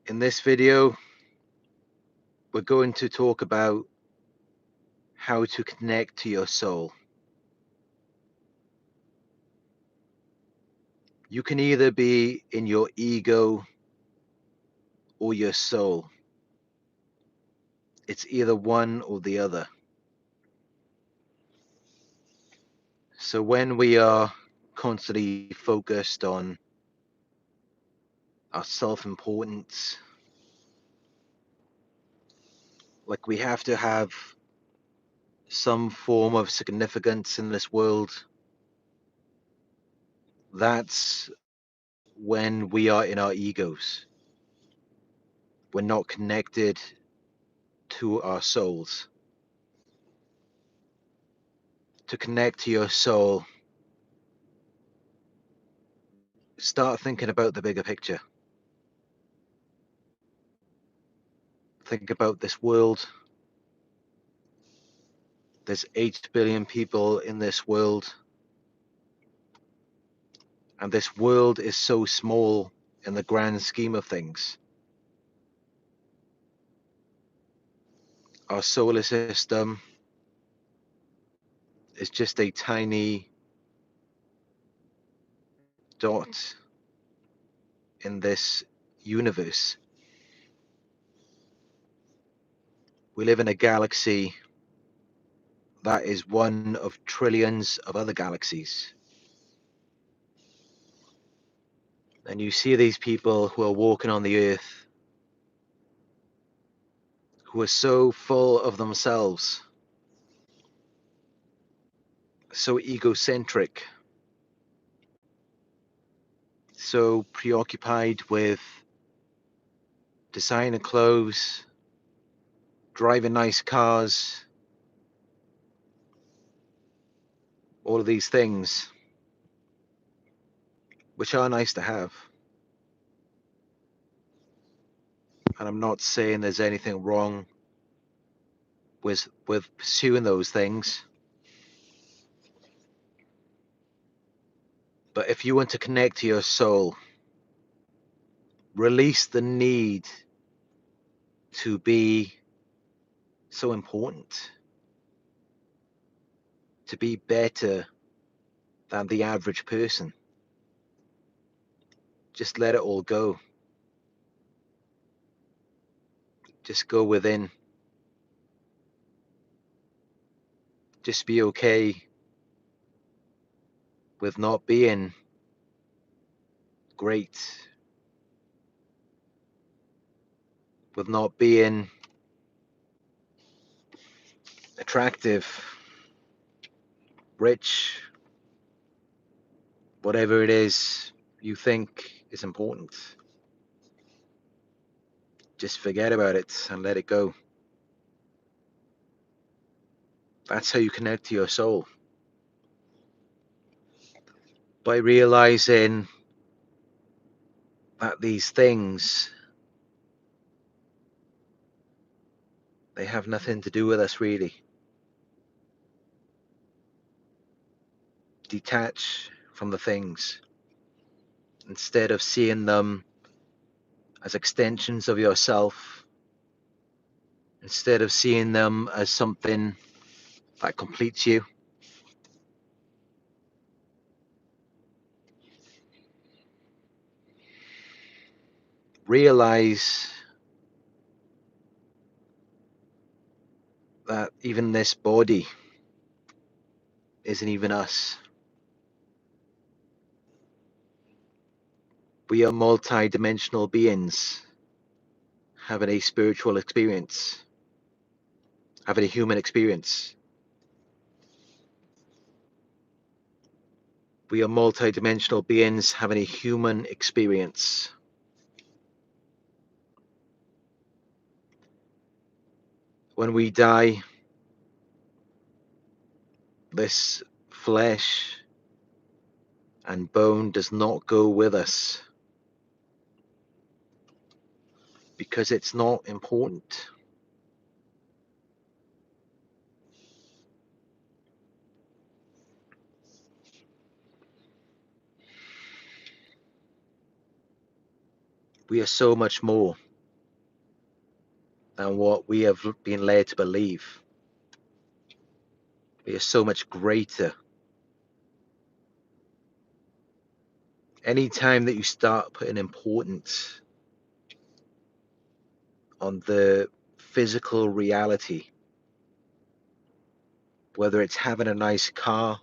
In this video, we're going to talk about how to connect to your soul. You can either be in your ego or your soul. It's either one or the other. So when we are constantly focused on our self-importance, like we have to have some form of significance in this world, that's when we are in our egos. We're not connected to our souls. To connect to your soul, start thinking about the bigger picture. Think about this world. There's 8 billion people in this world. And this world is so small in the grand scheme of things. Our solar system is just a tiny dot in this universe. We live in a galaxy that is one of trillions of other galaxies. And you see these people who are walking on the earth, who are so full of themselves, so egocentric, so preoccupied with designer clothes, driving nice cars, all of these things, which are nice to have. And I'm not saying there's anything wrong with pursuing those things. But if you want to connect to your soul, release the need to be so important, to be better than the average person. Just let it all go. Just go within. Just be okay with not being great, with not being attractive, rich, whatever it is you think is important. Just forget about it and let it go. That's how you connect to your soul. By realizing that these things, they have nothing to do with us really. Detach from the things. Instead of seeing them as extensions of yourself, instead of seeing them as something that completes you, realize that even this body isn't even us. We are multi-dimensional beings having a spiritual experience, having a human experience. We are multi-dimensional beings having a human experience. When we die, this flesh and bone does not go with us because it's not important. We are so much more. than what we have been led to believe. We are so much greater. Any time that you start putting importance on the physical reality, whether it's having a nice car,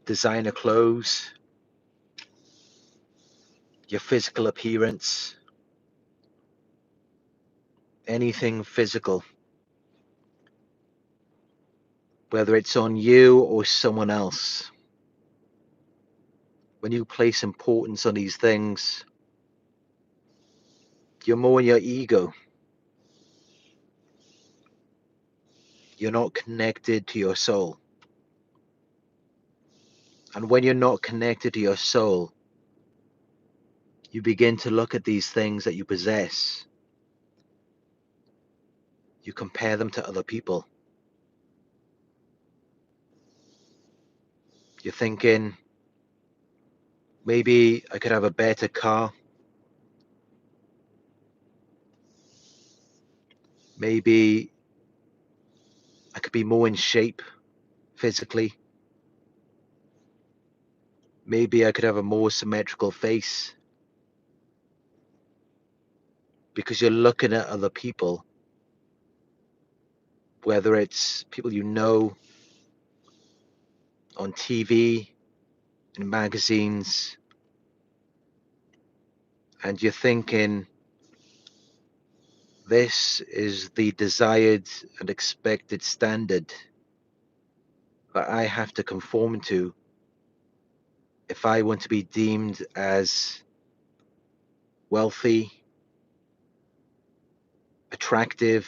designer clothes, your physical appearance, anything physical, whether it's on you or someone else, when you place importance on these things, you're more in your ego. You're not connected to your soul. And when you're not connected to your soul, you begin to look at these things that you possess. You compare them to other people. You're thinking, maybe I could have a better car. Maybe I could be more in shape physically. Maybe I could have a more symmetrical face. Because you're looking at other people, whether it's people you know on TV, in magazines, and you're thinking, this is the desired and expected standard that I have to conform to if I want to be deemed as wealthy, attractive,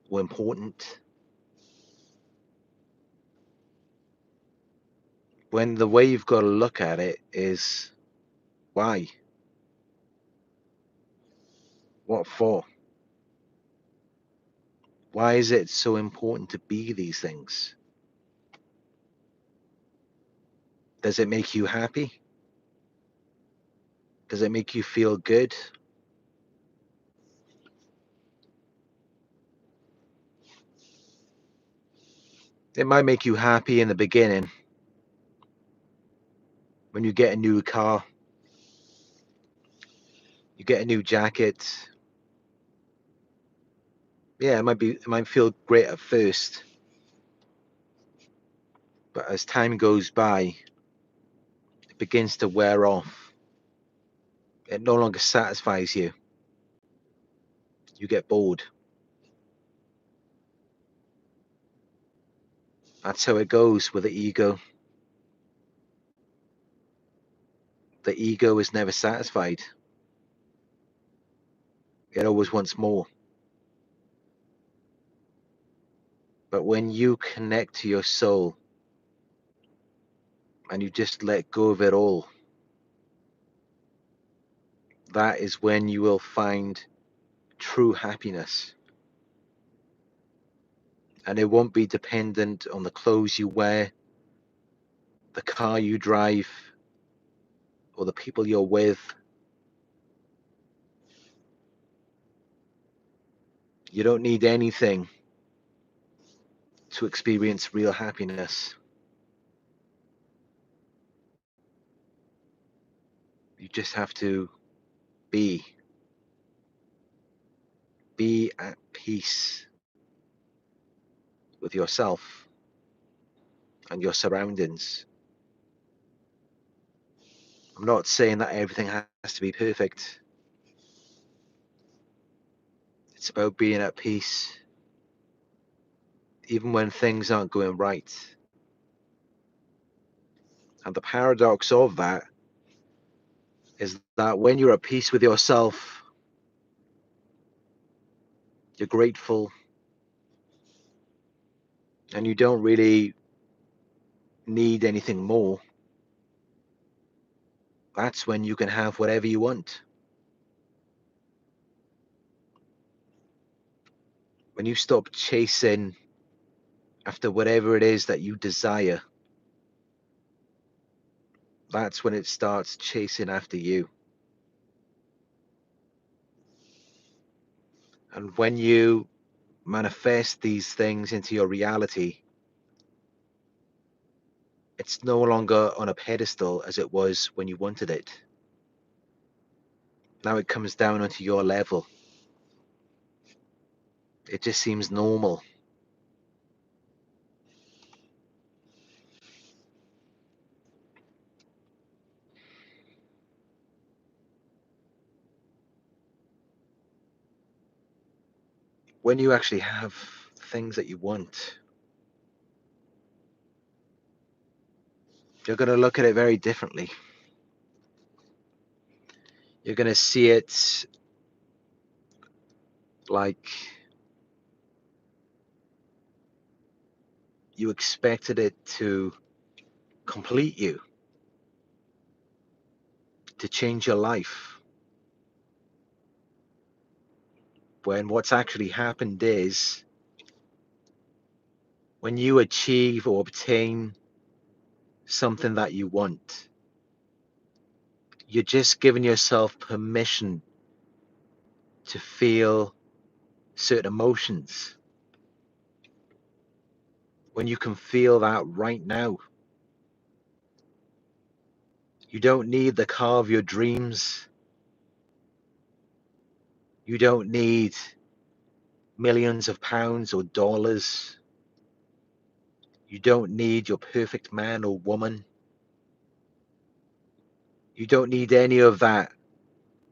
or important. When the way you've got to look at it is, why? What for? Why is it so important to be these things? Does it make you happy? Does it make you feel good? It might make you happy in the beginning when you get a new car, you get a new jacket. Yeah, it might feel great at first, but as time goes by, it begins to wear off. It no longer satisfies you. You get bored. That's how it goes with the ego. The ego is never satisfied. It always wants more. But when you connect to your soul and you just let go of it all, that is when you will find true happiness. And it won't be dependent on the clothes you wear, the car you drive, or the people you're with. You don't need anything to experience real happiness. You just have to be at peace with yourself and your surroundings. I'm not saying that everything has to be perfect. It's about being at peace, even when things aren't going right. And the paradox of that is that when you're at peace with yourself, you're grateful, and you don't really need anything more. That's when you can have whatever you want. When you stop chasing after whatever it is that you desire, that's when it starts chasing after you. And when you manifest these things into your reality, it's no longer on a pedestal as it was when you wanted it. Now it comes down onto your level. It just seems normal. When you actually have things that you want, you're going to look at it very differently. You're going to see it like you expected it to complete you, to change your life. When what's actually happened is, when you achieve or obtain something that you want, you're just giving yourself permission to feel certain emotions. When you can feel that right now, you don't need the car of your dreams. You don't need millions of pounds or dollars. You don't need your perfect man or woman. You don't need any of that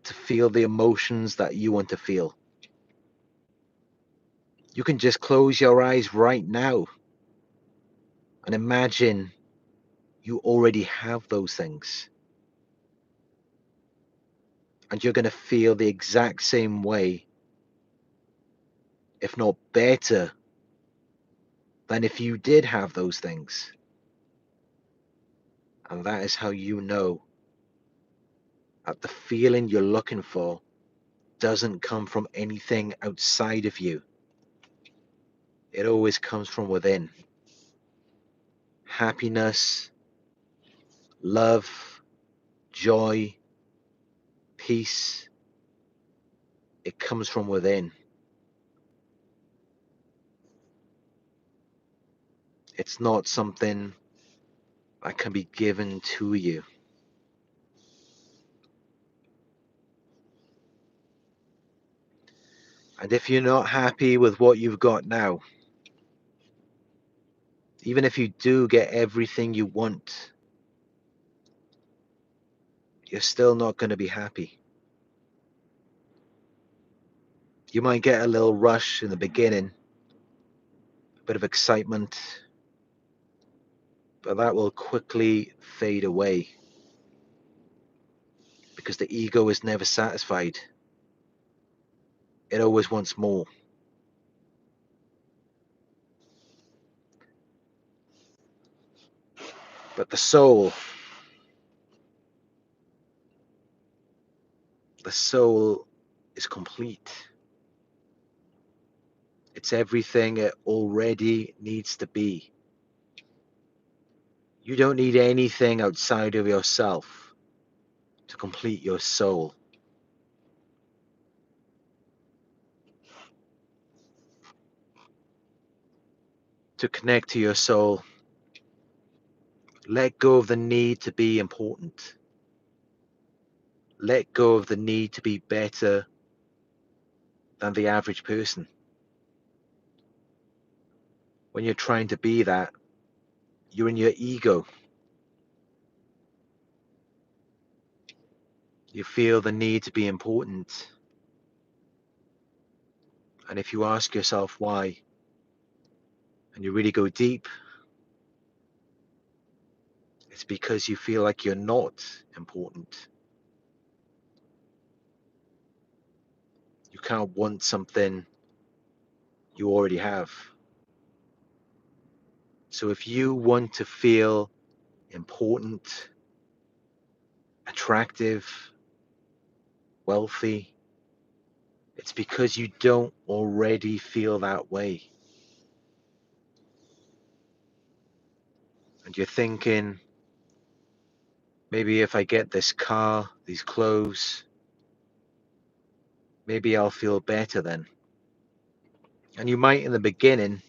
to feel the emotions that you want to feel. You can just close your eyes right now and imagine you already have those things. And you're going to feel the exact same way, if not better, than if you did have those things. And that is how you know that the feeling you're looking for doesn't come from anything outside of you. It always comes from within. Happiness, love, joy, peace, it comes from within. It's not something that can be given to you. And if you're not happy with what you've got now, even if you do get everything you want, you're still not going to be happy. You might get a little rush in the beginning, a bit of excitement, but that will quickly fade away because the ego is never satisfied. It always wants more. But the soul is complete. It's everything it already needs to be. You don't need anything outside of yourself to complete your soul. To connect to your soul, let go of the need to be important. Let go of the need to be better than the average person. When you're trying to be that, you're in your ego. You feel the need to be important. And if you ask yourself why, and you really go deep, it's because you feel like you're not important. You can't want something you already have. So if you want to feel important, attractive, wealthy, it's because you don't already feel that way. And you're thinking, maybe if I get this car, these clothes, maybe I'll feel better then. And you might in the beginning,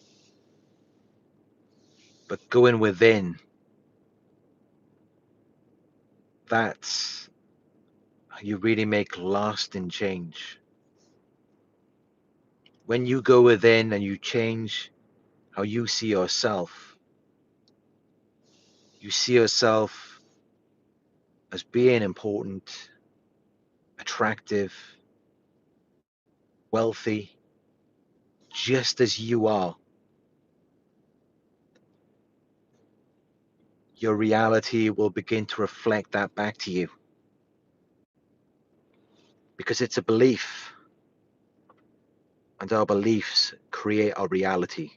but going within, that's how you really make lasting change. When you go within and you change how you see yourself, you see yourself as being important, attractive, wealthy, just as you are. Your reality will begin to reflect that back to you because it's a belief, and our beliefs create our reality.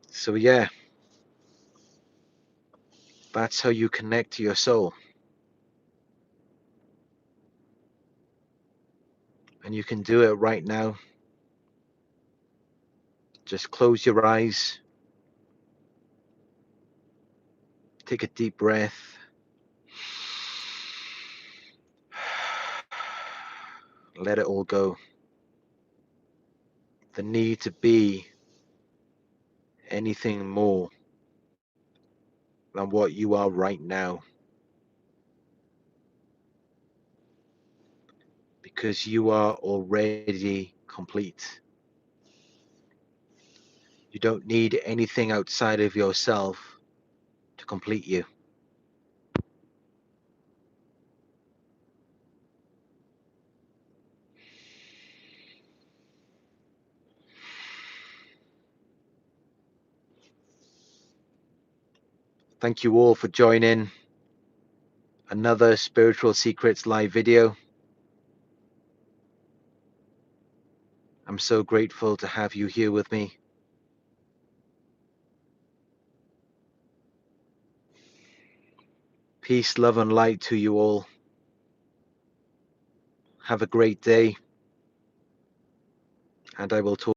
So, yeah, that's how you connect to your soul. And you can do it right now. Just close your eyes, take a deep breath, let it all go. The need to be anything more than what you are right now, because you are already complete. You don't need anything outside of yourself to complete you. Thank you all for joining another Spiritual Secrets live video. I'm so grateful to have you here with me. Peace, love, and light to you all. Have a great day, and I will talk